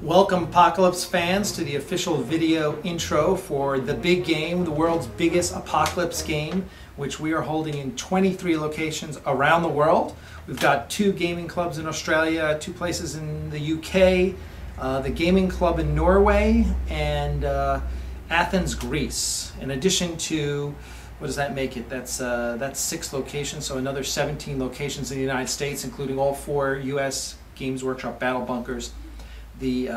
Welcome Apocalypse fans to the official video intro for the big game, the world's biggest Apocalypse game, which we are holding in 23 locations around the world. We've got 2 gaming clubs in Australia, 2 places in the UK, the gaming club in Norway, and Athens, Greece. In addition to, what does that make it? That's 6 locations, so another 17 locations in the United States, including all 4 US Games Workshop battle bunkers. The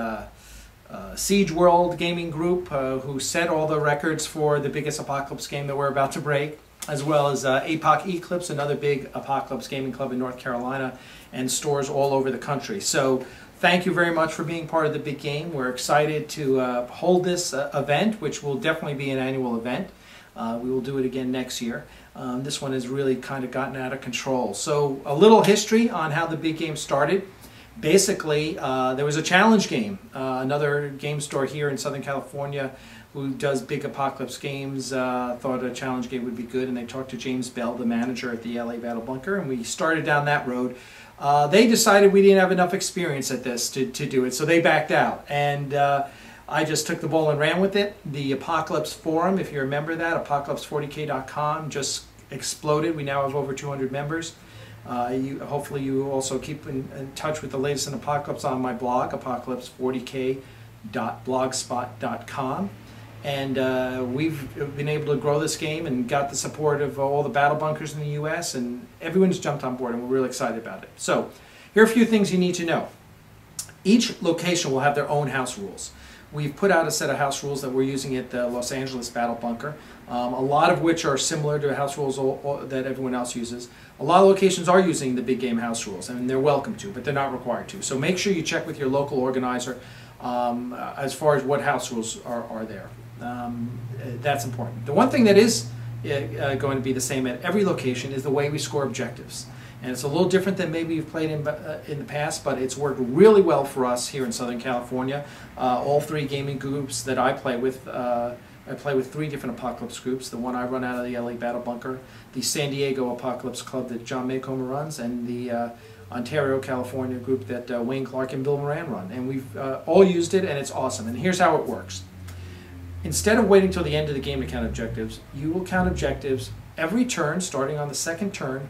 Siege World Gaming Group, who set all the records for the biggest Apocalypse game that we're about to break, as well as APOC Eclipse, another big Apocalypse gaming club in North Carolina, and stores all over the country. So thank you very much for being part of the big game. We're excited to hold this event, which will definitely be an annual event. We will do it again next year. This one has really kind of gotten out of control. So a little history on how the big game started. Basically, there was a challenge game. Another game store here in Southern California who does big Apocalypse games thought a challenge game would be good, and they talked to James Bell, the manager at the LA Battle Bunker, and we started down that road. They decided we didn't have enough experience at this to do it, so they backed out. And I just took the ball and ran with it. The Apocalypse Forum, if you remember that, apocalypse40k.com, just exploded. We now have over 200 members. Hopefully you also keep in touch with the latest in Apocalypse on my blog, apocalypse40k.blogspot.com. And we've been able to grow this game and got the support of all the battle bunkers in the US, and everyone's jumped on board, and we're really excited about it. So here are a few things you need to know. Each location will have their own house rules. We've put out a set of house rules that we're using at the Los Angeles Battle Bunker, a lot of which are similar to house rules that everyone else uses. A lot of locations are using the big game house rules, and they're welcome to, but they're not required to. So make sure you check with your local organizer as far as what house rules are there. That's important. The one thing that is going to be the same at every location is the way we score objectives. And it's a little different than maybe you've played in the past, but it's worked really well for us here in Southern California. All 3 gaming groups that I play with, I play with 3 different Apocalypse groups. The one I run out of the LA Battle Bunker, the San Diego Apocalypse Club that John Maycomer runs, and the Ontario, California group that Wayne Clark and Bill Moran run. And we've all used it, and it's awesome. And here's how it works. Instead of waiting till the end of the game to count objectives, you will count objectives every turn, starting on the 2nd turn,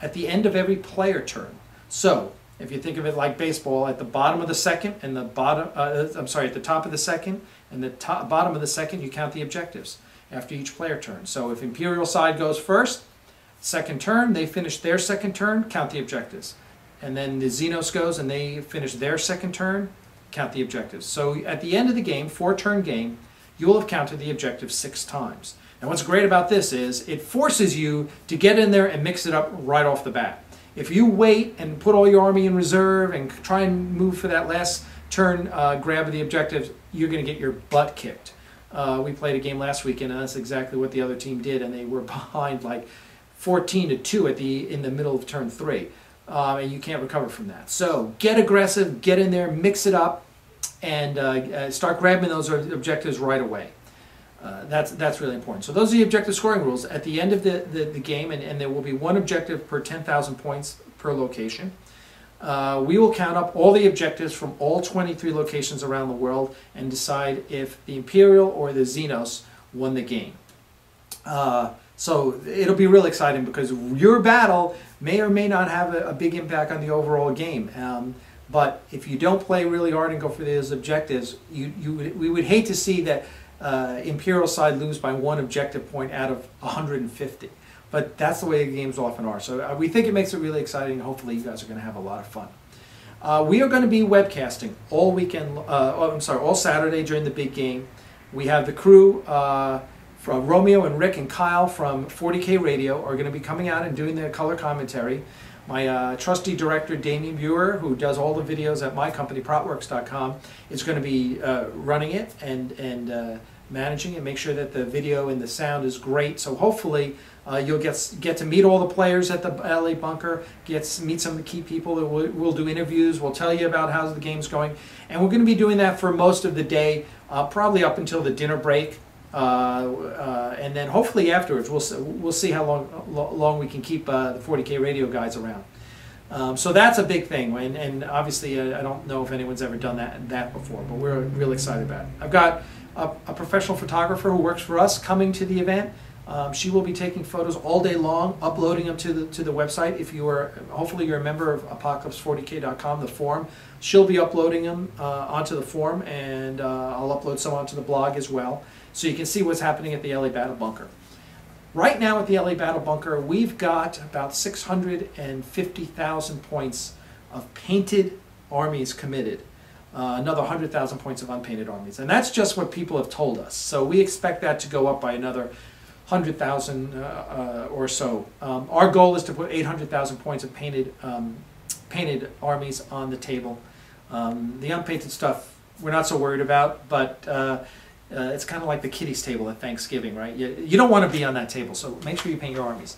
at the end of every player turn. So, if you think of it like baseball, at the bottom of the 2nd and the bottom, at the top of the 2nd and the bottom of the 2nd, you count the objectives after each player turn. So if Imperial side goes first, 2nd turn, they finish their 2nd turn, count the objectives. And then the Xenos goes and they finish their 2nd turn, count the objectives. So at the end of the game, 4-turn game, you will have counted the objectives 6 times. And what's great about this is it forces you to get in there and mix it up right off the bat. If you wait and put all your army in reserve and try and move for that last turn grab of the objectives, you're going to get your butt kicked. We played a game last weekend, and that's exactly what the other team did, and they were behind like 14-2 in the middle of turn 3, and you can't recover from that. So get aggressive, get in there, mix it up, and start grabbing those objectives right away. That's really important. So those are the objective scoring rules. At the end of the game, and there will be 1 objective per 10,000 points per location, we will count up all the objectives from all 23 locations around the world and decide if the Imperial or the Xenos won the game. So it'll be really exciting because your battle may or may not have a big impact on the overall game. But if you don't play really hard and go for those objectives, we would hate to see that Imperial side lose by 1 objective point out of 150. But that's the way the games often are. So we think it makes it really exciting, and hopefully you guys are going to have a lot of fun. We are going to be webcasting all weekend, all Saturday during the big game. We have the crew from Romeo and Rick and Kyle from 40K Radio are going to be coming out and doing the color commentary. My trusty director, Damien Buer, who does all the videos at my company, protworks.com, is going to be running it and managing and make sure that the video and the sound is great. So hopefully you'll get to meet all the players at the LA Bunker, meet some of the key people. We'll do interviews. We'll tell you about how the game's going. And we're going to be doing that for most of the day, probably up until the dinner break. And then hopefully afterwards we'll see how long we can keep the 40K Radio guys around. So that's a big thing, and obviously I don't know if anyone's ever done that before, but we're real excited about it. I've got a professional photographer who works for us coming to the event. She will be taking photos all day long, uploading them to the website. If you are, hopefully you're a member of apocalypse40k.com, the forum. She'll be uploading them onto the forum, and I'll upload some onto the blog as well, so you can see what's happening at the LA Battle Bunker. Right now at the LA Battle Bunker, we've got about 650,000 points of painted armies committed. Another 100,000 points of unpainted armies. And that's just what people have told us. So we expect that to go up by another 100,000 or so. Our goal is to put 800,000 points of painted armies on the table. The unpainted stuff we're not so worried about, but it's kind of like the kiddies table at Thanksgiving, right? You don't want to be on that table, so make sure you paint your armies.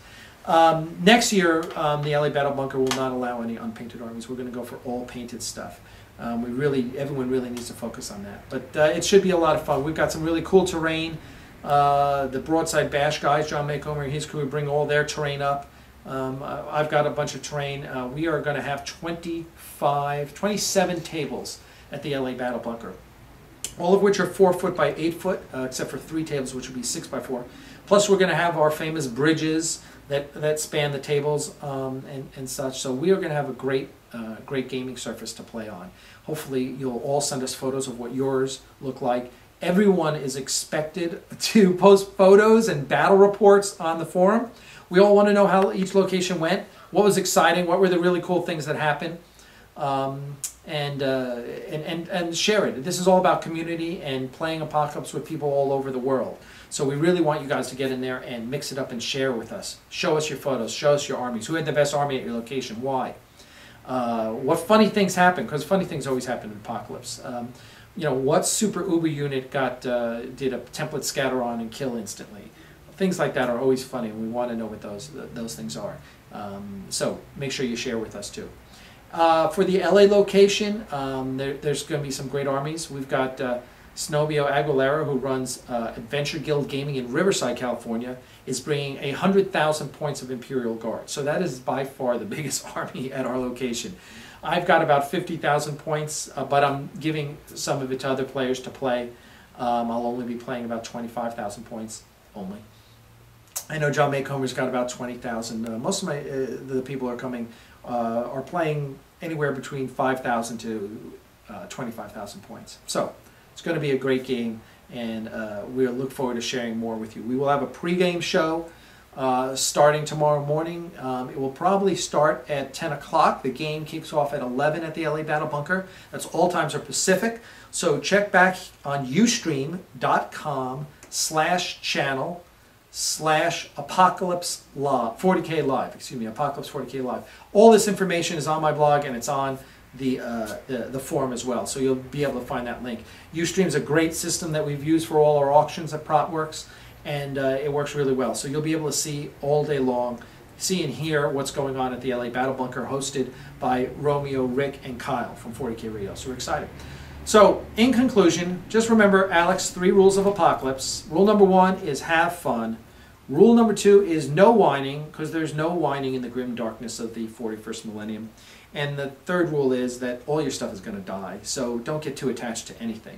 Next year, the LA Battle Bunker will not allow any unpainted armies. We're going to go for all painted stuff. Everyone really needs to focus on that. But it should be a lot of fun. We've got some really cool terrain. The Broadside Bash guys, John Maycomer and his crew, bring all their terrain up. I've got a bunch of terrain. We are going to have 27 tables at the LA Battle Bunker, all of which are 4 foot by 8 foot, except for 3 tables, which will be 6 by 4. Plus, we're going to have our famous bridges that span the tables and such. So we are going to have a great gaming surface to play on. Hopefully, you'll all send us photos of what yours look like. Everyone is expected to post photos and battle reports on the forum. We all want to know how each location went, what was exciting, what were the really cool things that happened, and share it. This is all about community and playing Apocalypse with people all over the world. So we really want you guys to get in there and mix it up and share with us. Show us your photos, show us your armies. Who had the best army at your location? Why? What funny things happened? Because funny things always happen in Apocalypse. What super uber unit did a template scatter on and kill instantly? Things like that are always funny, and we want to know what those things are. So make sure you share with us too. For the LA location, there's going to be some great armies. We've got Snobio Aguilera, who runs Adventure Guild Gaming in Riverside, California, is bringing 100,000 points of Imperial Guard. So that is by far the biggest army at our location. I've got about 50,000 points, but I'm giving some of it to other players to play. I'll only be playing about 25,000 points only. I know John Maycomer's got about 20,000. Most of the people are coming are playing anywhere between 5,000 to 25,000 points. So it's going to be a great game, and we'll look forward to sharing more with you. We will have a pregame show starting tomorrow morning. It will probably start at 10 o'clock. The game kicks off at 11 at the LA Battle Bunker. That's all times are Pacific. So check back on ustream.com/channel/Apocalypse Live, 40K Live, excuse me, Apocalypse 40K Live. All this information is on my blog, and it's on the forum as well, so you'll be able to find that link. Ustream's a great system that we've used for all our auctions at ProtWorks, and it works really well. So you'll be able to see all day long, see and hear what's going on at the LA Battle Bunker, hosted by Romeo, Rick, and Kyle from 40K Radio. So we're excited. So in conclusion, just remember Alex's 3 rules of Apocalypse. Rule number 1 is have fun. Rule number 2 is no whining, because there's no whining in the grim darkness of the 41st millennium. And the 3rd rule is that all your stuff is going to die, so don't get too attached to anything.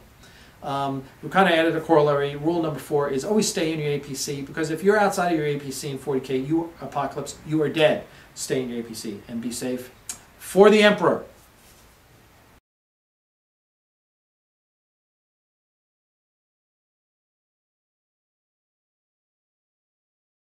We kind of added a corollary. Rule number 4 is always stay in your APC, because if you're outside of your APC in 40K, Apocalypse, you are dead. Stay in your APC and be safe. For the Emperor.